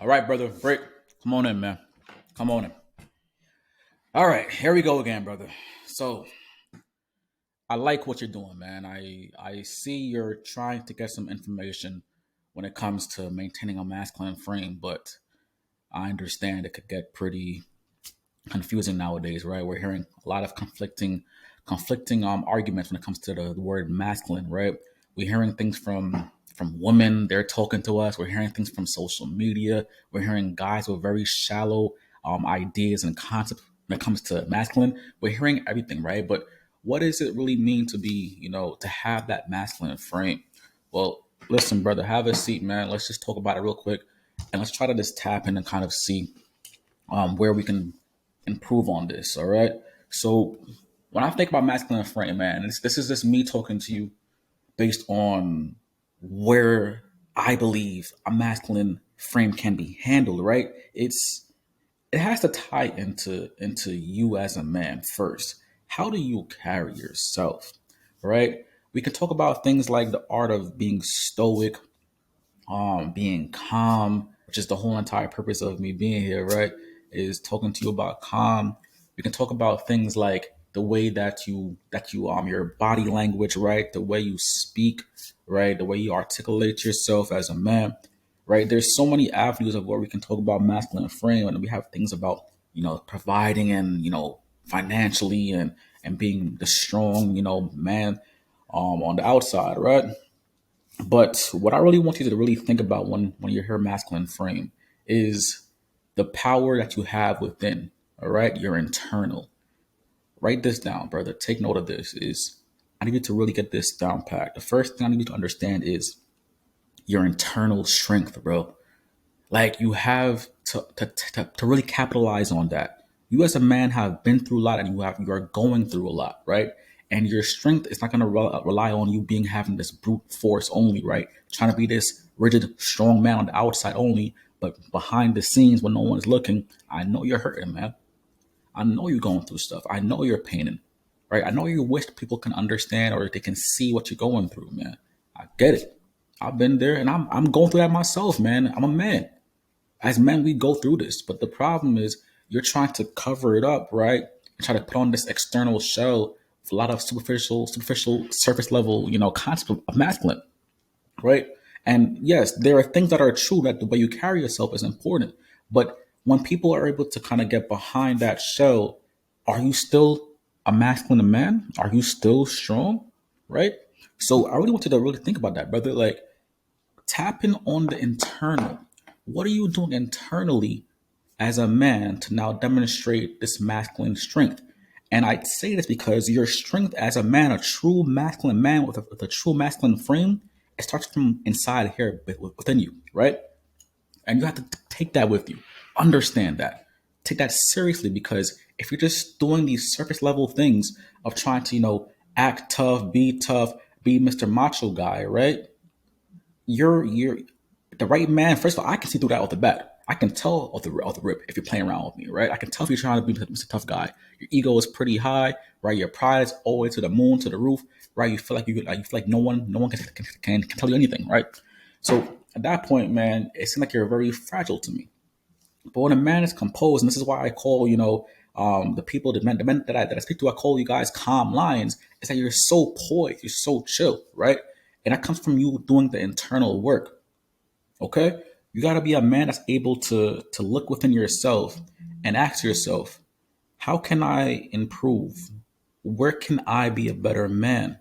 All right, brother. Break. Come on in, man. Come on in. All right, here we go again, brother. So I like what you're doing, man. I see you're trying to get some information when it comes to maintaining a masculine frame, but I understand it could get pretty confusing nowadays, right? We're hearing a lot of conflicting arguments when it comes to the word masculine, right? We're hearing things from women, they're talking to us. We're hearing things from social media. We're hearing guys with very shallow ideas and concepts when it comes to masculine. We're hearing everything, right? But what does it really mean to be, to have that masculine frame? Well, listen, brother, have a seat, man. Let's just talk about it real quick, and let's try to just tap in and kind of see where we can improve on this. All right. So when I think about masculine frame, man, this is just me talking to you based on where I believe a masculine frame can be handled. Right. It has to tie into you as a man first. How do you carry yourself? Right. We can talk about things like the art of being stoic, being calm, which is the whole entire purpose of me being here, right? Is talking to you about calm. We can talk about things like the way that you your body language, right? The way you speak, right? The way you articulate yourself as a man, right? There's so many avenues of where we can talk about masculine frame, and we have things about providing and financially and being the strong man on the outside, right? But what I really want you to really think about when you hear masculine frame is the power that you have within. All right, your internal. Write this down, brother. Take note of this. Is I need you to really get this down packed. The first thing I need you to understand is your internal strength, bro. Like you have to really capitalize on that. You as a man have been through a lot, and you are going through a lot, right? And your strength is not going to rely on you being having this brute force only, right? Trying to be this rigid, strong man on the outside only, but behind the scenes when no one's looking, I know you're hurting, man. I know you're going through stuff. I know you're paining, right? I know you wish people can understand or they can see what you're going through, man. I get it. I've been there, and I'm going through that myself, man. I'm a man. As men, we go through this, but the problem is you're trying to cover it up, right? And try to put on this external shell with a lot of superficial, surface level, concept of masculine, right? And yes, there are things that are true that the way you carry yourself is important. But when people are able to kind of get behind that shell, are you still a masculine man? Are you still strong? Right? So I really want you to really think about that, brother. Like tapping on the internal. What are you doing internally as a man to now demonstrate this masculine strength? And I say this because your strength as a man, a true masculine man with a true masculine frame, it starts from inside here within you, right? And you have to take that with you. Understand that. Take that seriously, because if you're just doing these surface level things of trying to, act tough, be Mr. Macho guy, right? You're the right man. First of all, I can see through that off the bat. I can tell off the rip if you're playing around with me, right? I can tell if you're trying to be Mr. Tough Guy. Your ego is pretty high, right? Your pride is all the way to the moon, to the roof, right? You feel like you feel like no one can tell you anything, right? So at that point, man, it seems like you're very fragile to me. But when a man is composed, and this is why I call the men that I speak to, I call you guys calm lions. Is that you're so poised, you're so chill, right? And that comes from you doing the internal work. Okay, you got to be a man that's able to look within yourself and ask yourself, how can I improve? Where can I be a better man?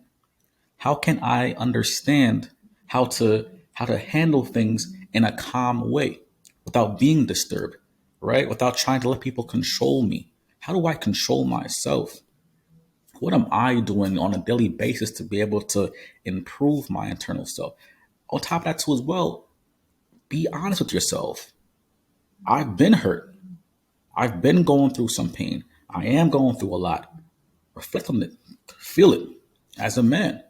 How can I understand how to handle things in a calm way without being disturbed, right? Without trying to let people control me. How do I control myself? What am I doing on a daily basis to be able to improve my internal self? On top of that, too, as well, be honest with yourself. I've been hurt. I've been going through some pain. I am going through a lot. Reflect on it. Feel it as a man.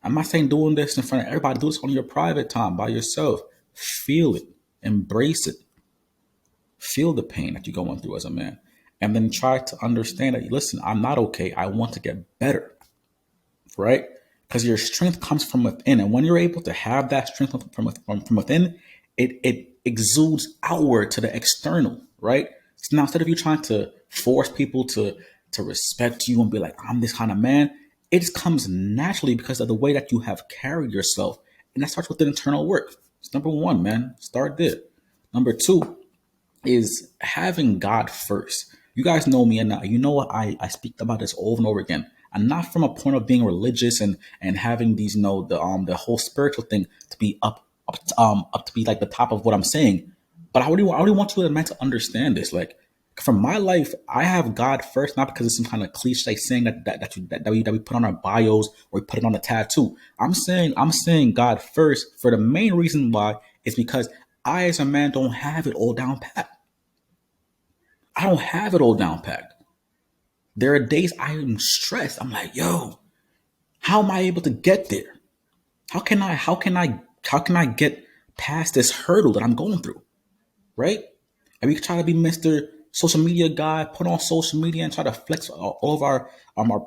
I'm not saying doing this in front of everybody. Do this on your private time by yourself. Feel it. Embrace it. Feel the pain that you're going through as a man. And then try to understand that, listen, I'm not okay. I want to get better, right? Because your strength comes from within. And when you're able to have that strength from within, it exudes outward to the external, right? So now instead of you trying to force people to respect you and be like, I'm this kind of man, it just comes naturally because of the way that you have carried yourself. And that starts with the internal work. It's number one, man. Start there. Number two is having God first. You guys know me, and you know what I speak about this over and over again. And not from a point of being religious and having these, the whole spiritual thing to be up to be like the top of what I'm saying. But I really want you man to understand this. Like from my life, I have God first, not because it's some kind of cliche saying that we put on our bios or we put it on a tattoo. I'm saying God first for the main reason why is because I as a man don't have it all down pat. I don't have it all down packed. There are days I am stressed. I'm like, yo, how am I able to get there? How can I get past this hurdle that I'm going through? Right? And we try to be Mr. Social Media guy, put on social media and try to flex all of our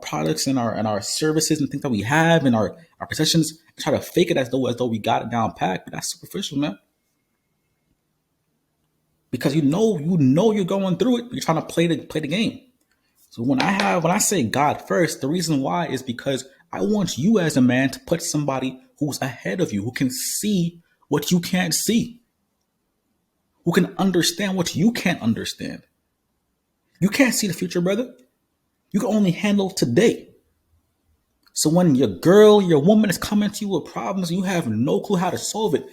products and our services and things that we have and our possessions, and try to fake it as though we got it down packed. But that's superficial, man. Because you know you're going through it. You're trying to play the game. So when I say God first, the reason why is because I want you as a man to put somebody who's ahead of you, who can see what you can't see, who can understand what you can't understand. You can't see the future, brother. You can only handle today. So when your girl, your woman is coming to you with problems and you have no clue how to solve it,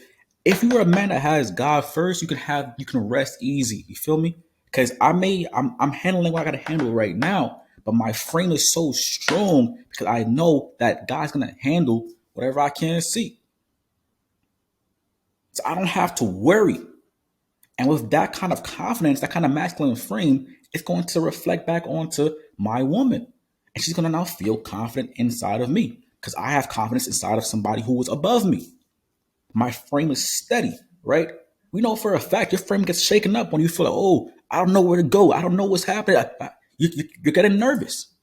if you are a man that has God first, you can rest easy. You feel me? Because I'm handling what I gotta handle right now, but my frame is so strong because I know that God's gonna handle whatever I can't see. So I don't have to worry. And with that kind of confidence, that kind of masculine frame, it's going to reflect back onto my woman. And she's going to now feel confident inside of me because I have confidence inside of somebody who is above me. My frame is steady, right? We know for a fact your frame gets shaken up when you feel like, oh, I don't know where to go. I don't know what's happening. You're getting nervous,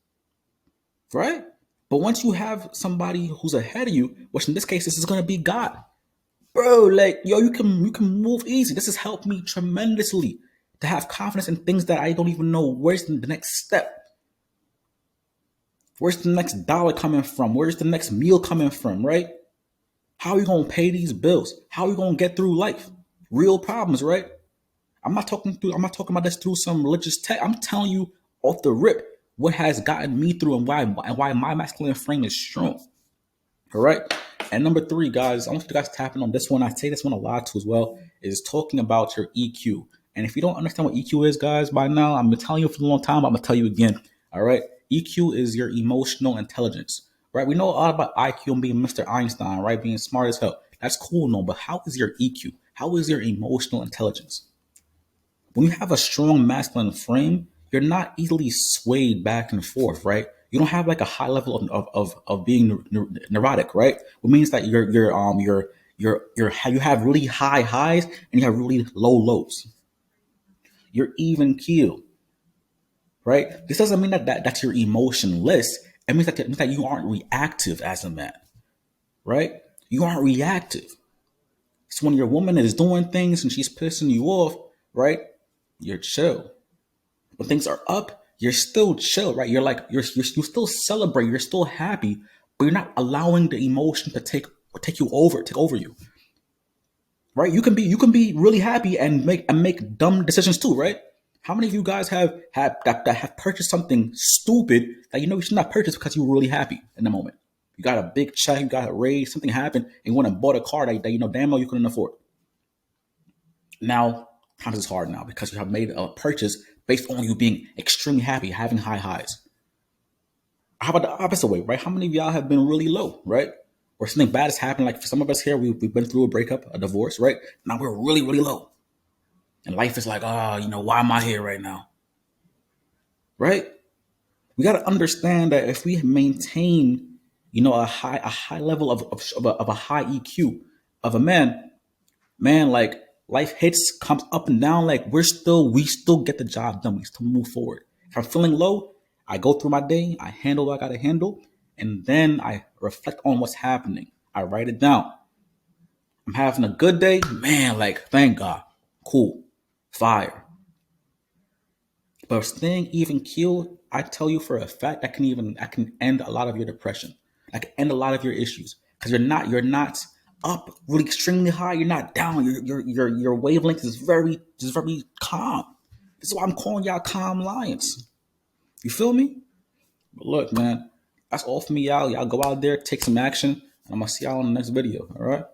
right? But once you have somebody who's ahead of you, which in this case, this is going to be God, bro, like yo, you can move easy. This has helped me tremendously to have confidence in things that I don't even know where's the next step, where's the next dollar coming from, where's the next meal coming from, right? How are you gonna pay these bills? How are you gonna get through life? Real problems, right? I'm not talking about this through some religious tech. I'm telling you off the rip what has gotten me through and why my masculine frame is strong. All right. And number three, guys, I want you guys tapping on this one. I say this one a lot too as well, is talking about your EQ. And if you don't understand what EQ is, guys, by now, I'm been telling you for a long time, but I'm gonna tell you again. All right. EQ is your emotional intelligence. Right? We know a lot about IQ and being Mr. Einstein, right? Being smart as hell. That's cool, no, but how is your EQ? How is your emotional intelligence? When you have a strong masculine frame, you're not easily swayed back and forth, right? You don't have like a high level of being neurotic, right? Which means that you have really high highs and you have really low lows. You're even keel, right? This doesn't mean that's your emotionless. It means that you aren't reactive as a man, right? You aren't reactive. So when your woman is doing things and she's pissing you off, right? You're chill. When things are up, you're still chill, right? You're like you still celebrate, you're still happy, but you're not allowing the emotion to take over you, right? You can be really happy and make dumb decisions too, right? How many of you guys that have purchased something stupid that you know you should not purchase because you were really happy in the moment? You got a big check, you got a raise, something happened, and you went and bought a car that you know damn well you couldn't afford. Now, times is hard now because you have made a purchase based on you being extremely happy, having high highs. How about the opposite way, right? How many of y'all have been really low, right? Or something bad has happened. Like for some of us here, we've been through a breakup, a divorce, right? Now we're really, really low. And life is like, why am I here right now? Right? We got to understand that if we maintain, a high level of a high EQ of a man, like life hits, comes up and down. Like we still get the job done. We still move forward. If I'm feeling low, I go through my day, I handle what I gotta handle, and then I reflect on what's happening. I write it down. I'm having a good day, man. Like thank God. Cool. Fire. But staying even keel, I tell you for a fact, that can end a lot of your depression. That can end a lot of your issues. Because you're not up really extremely high. You're not down. Your wavelength is very calm. This is why I'm calling y'all calm lions. You feel me? But look, man, that's all for me, y'all. Y'all go out there, take some action. I'm gonna see y'all on the next video. All right?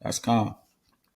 That's calm.